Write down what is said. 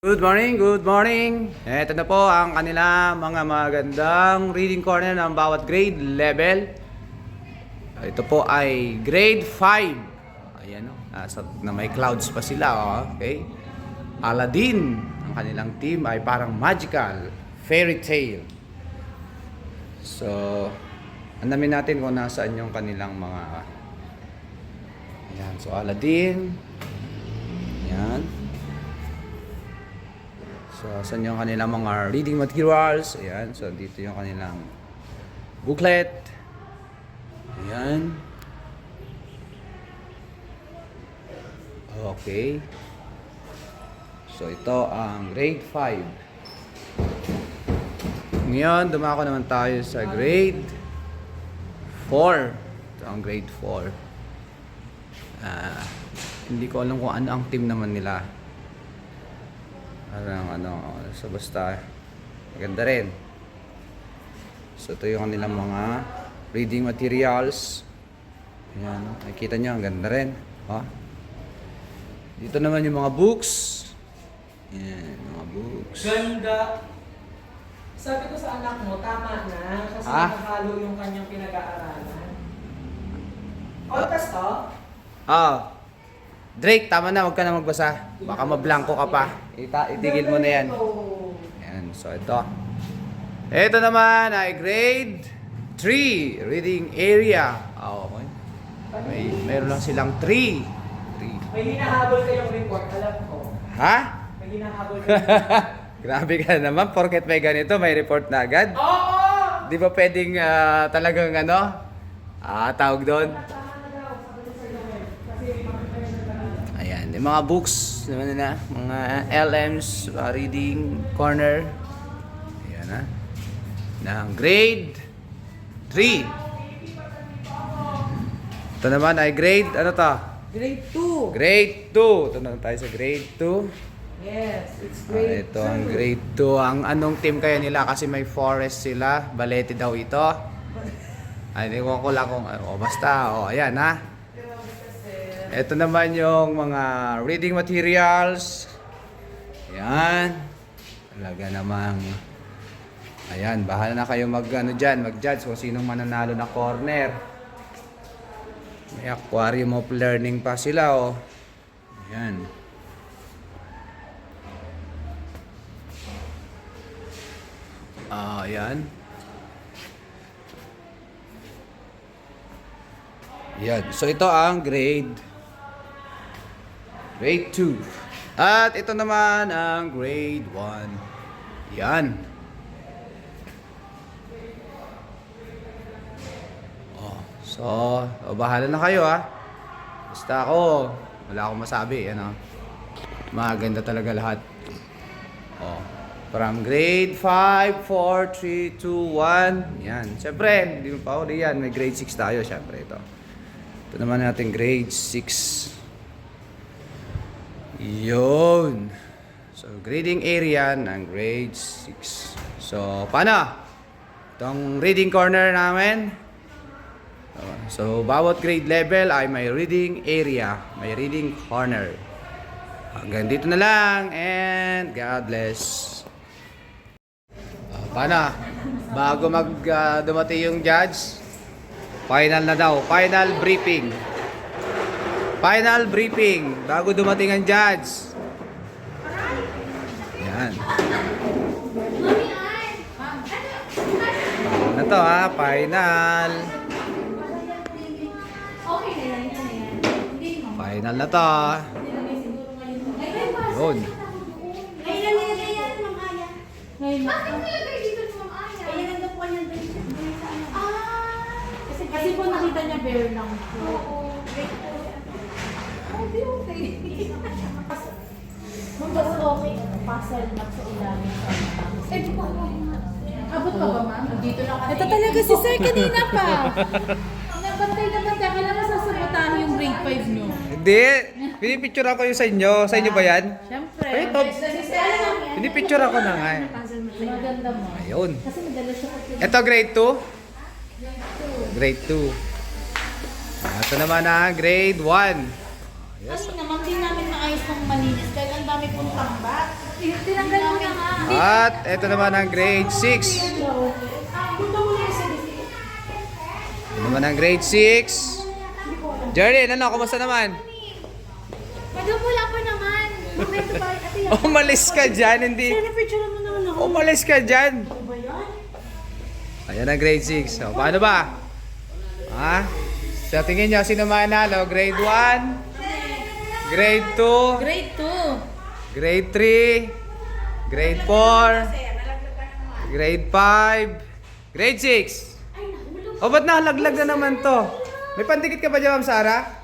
Good morning, good morning. Ito na po ang kanila mga magandang reading corner ng bawat grade level. Ito po ay grade 5. Ayan o, na may clouds pa sila. Okay. Aladdin, ang kanilang team ay parang magical fairy tale. So, andamin natin kung nasaan yung kanilang mga... Ayan, so Aladdin. Ayan. So, saan yung kanilang mga reading materials. Ayan. So, dito yung kanilang booklet. Ayan. Okay. So, ito ang grade 5. Ngayon, dumako naman tayo sa grade 4. Ito ang grade 4. Hindi ko alam kung ano ang team naman nila. So basta maganda rin. So ito yung kanilang mga reading materials. Ayan, nakikita nyo, ang ganda rin. Dito naman yung mga books. Ayan, mga books. Ganda! Sabi ko sa anak mo, tama na. Kasi nakahalo yung kanyang pinag-aaralan. Otas to? Drake, tama na, huwag ka na magbasa. Baka mablangko ka pa. Itigil mo na yan. Ayan, so ito. Ito naman ay grade 3, reading area. Okay. Mayroon lang silang 3. May hinahabol kayong report, alam ko. Ha? May hinahabol kayong Grabe ka naman, porket may ganito, may report na agad. Oo! Di ba pwedeng talagang tawag doon? Ayan, yung mga books naman na, mga LMs, reading corner. Ayan ng grade 3. Ito naman ay grade, ano to? Grade 2. Grade 2. Ito naman tayo sa grade 2. Yes, it's grade 2. Ito ang grade 2. Ang anong team kaya nila kasi may forest sila. Balete daw ito. Ay, hindi ko lang kung basta. Ayan ha. Ito naman yung mga reading materials. Ayan. Talaga namang ayan, bahala na kayo mag-judge kung sinong mananalo na corner. May aquarium of learning pa sila Ayan. Ayan. Yan. So ito ang grade 2. At ito naman ang grade 1. Yan. So, bahala na kayo Basta ako, wala akong masabi. Maganda talaga lahat. From grade 5, 4, 3, 2, 1. Yan. Siyempre, hindi mo pa huli yan. May grade 6 tayo. Siyempre, ito. Ito naman natin grade 6. Yun. So, grading area ng grade 6. So, paano? Itong reading corner namin. So, bawat grade level ay may reading area. May reading corner. Hanggang dito na lang. And God bless. Paano? Bago dumating yung judge, final na daw. Final briefing. Final briefing. Bago dumating ang judge. Yan. Na to final. Final na to. Yun. Kasi po nakita niya bear lang po. Okay. Mas okay. Pasal na sa ilalim sa abot pa ba, ma'am? Dito lang kami. Ito talaga si sir kanina pa. Nabantay na bantay. Kailangan sasabotahan yung grade 5 nyo. Hindi. Pinipicture ako yung sa inyo. Sa inyo ba yan? Siyempre. Ito. Pinipicture ako na nga. Maganda mo. Ayun. Kasi madala siya kasi. Ito grade 2? Grade 2. Ito naman grade 1. Kanina, ma'am, din namin maayos ng malinis dahil ang dami pong tambak. Tinanggal mo na nga. At ito naman ang grade 6. Ito naman ang grade 6. Jerry, ano, kumusta naman? Madam, wala pa naman. Momento ba? Ate, yan. Umalis ka dyan, hindi. Picture mo naman ako. Umalis ka dyan. Ano ba yan? Ayan ang grade 6. O, paano ba? Ha? Sa tingin nyo, sino manalo? Grade 1? Grade 2? Grade 2. Grade 3? Grade 4? Grade 5? Grade 6? O, ba't nahalaglag na naman to? May pandikit ka ba dyan, Ma'am Sarah?